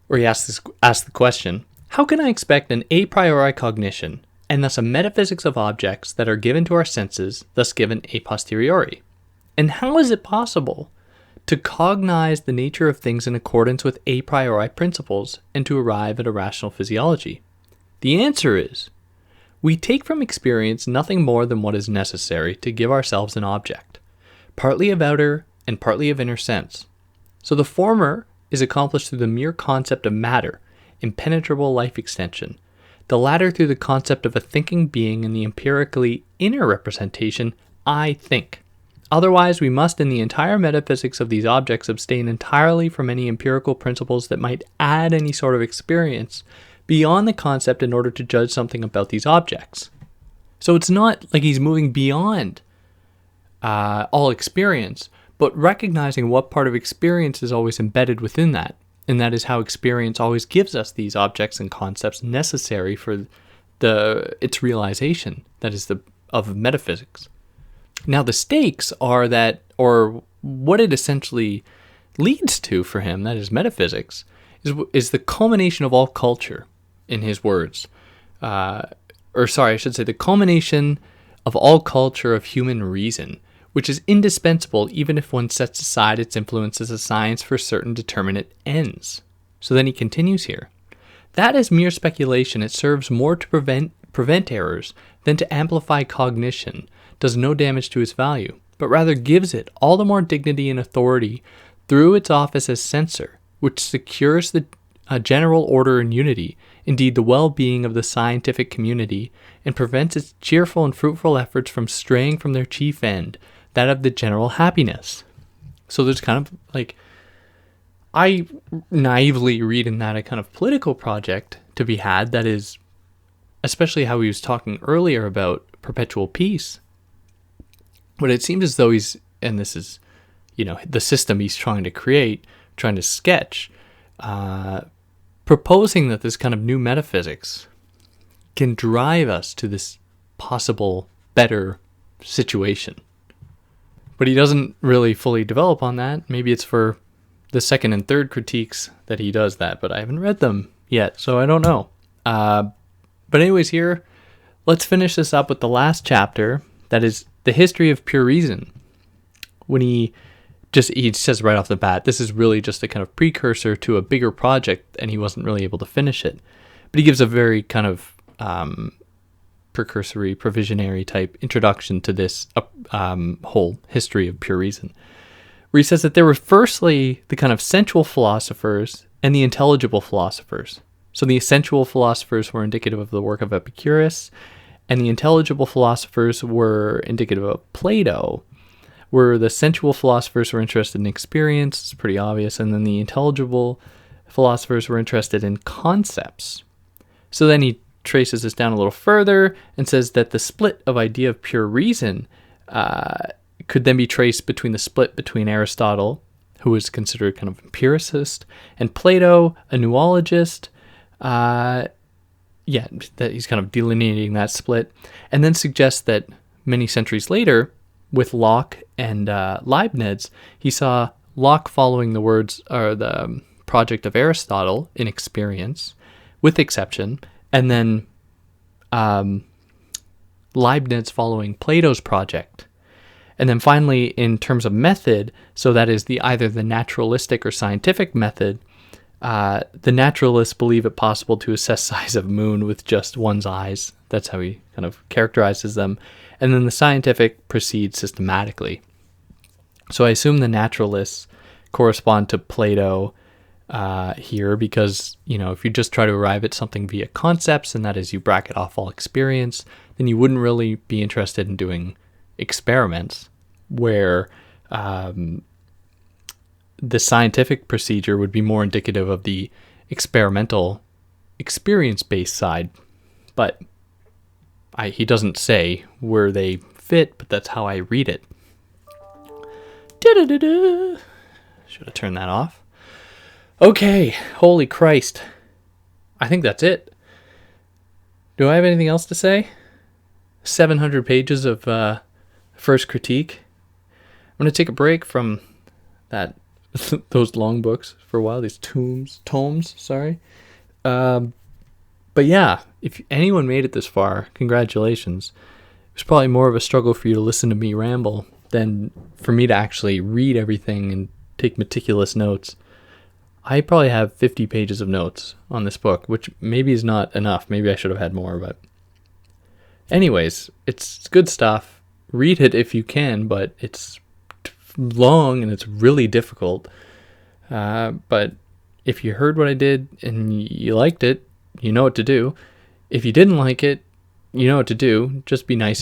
or he asks the question, how can I expect an a priori cognition, and thus a metaphysics of objects that are given to our senses, thus given a posteriori? And how is it possible to cognize the nature of things in accordance with a priori principles and to arrive at a rational physiology? The answer is, we take from experience nothing more than what is necessary to give ourselves an object, partly of outer and partly of inner sense. So the former is accomplished through the mere concept of matter, impenetrable life extension, the latter through the concept of a thinking being in the empirically inner representation, I think. Otherwise, we must in the entire metaphysics of these objects abstain entirely from any empirical principles that might add any sort of experience beyond the concept in order to judge something about these objects. So it's not like he's moving beyond all experience, but recognizing what part of experience is always embedded within that. And that is how experience always gives us these objects and concepts necessary for its realization, that is of metaphysics. Now the stakes are that, or what it essentially leads to for him, that is metaphysics, is the culmination of all culture, in his words. The culmination of all culture of human reason, which is indispensable even if one sets aside its influence as a science for certain determinate ends. So then he continues here. That is mere speculation. It serves more to prevent errors than to amplify cognition, does no damage to its value, but rather gives it all the more dignity and authority through its office as censor, which secures the general order and unity, indeed the well-being of the scientific community, and prevents its cheerful and fruitful efforts from straying from their chief end, that of the general happiness. So there's kind of like, I naively read in that a kind of political project to be had that is, especially how he was talking earlier about perpetual peace. But it seems as though he's, and this is, the system he's trying to create, trying to sketch, proposing that this kind of new metaphysics can drive us to this possible better situation. But he doesn't really fully develop on that. Maybe it's for the second and third critiques that he does that, but I haven't read them yet, so I don't know. But anyways, here, let's finish this up with the last chapter, that is the history of pure reason. When he says right off the bat, this is really just a kind of precursor to a bigger project, and he wasn't really able to finish it. But he gives a very kind of precursory, provisionary type introduction to this whole history of pure reason, where he says that there were firstly the kind of sensual philosophers and the intelligible philosophers. So the sensual philosophers were indicative of the work of Epicurus, and the intelligible philosophers were indicative of Plato, where the sensual philosophers were interested in experience, it's pretty obvious, and then the intelligible philosophers were interested in concepts. So then he traces this down a little further and says that the split of idea of pure reason could then be traced between the split between Aristotle, who was considered kind of empiricist, and Plato, a noologist. That he's kind of delineating that split, and then suggests that many centuries later, with Locke and Leibniz, he saw Locke following the words or the project of Aristotle in experience, with exception, and then Leibniz following Plato's project. And then finally, in terms of method, so that is either the naturalistic or scientific method, the naturalists believe it possible to assess size of moon with just one's eyes. That's how he kind of characterizes them. And then the scientific proceeds systematically. So I assume the naturalists correspond to Plato here because, if you just try to arrive at something via concepts, and that is you bracket off all experience, then you wouldn't really be interested in doing experiments, where the scientific procedure would be more indicative of the experimental, experience-based side. But he doesn't say where they fit, but that's how I read it. Should have turned that off. Okay, holy Christ. I think that's it. Do I have anything else to say? 700 pages of first critique. I'm going to take a break from those long books for a while, these tomes, sorry. But yeah, if anyone made it this far, congratulations. It was probably more of a struggle for you to listen to me ramble than for me to actually read everything and take meticulous notes. I probably have 50 pages of notes on this book, which maybe is not enough. Maybe I should have had more, but anyways, it's good stuff. Read it if you can, but it's long and it's really difficult. But if you heard what I did and you liked it, you know what to do. If you didn't like it, you know what to do. Just be nice about it.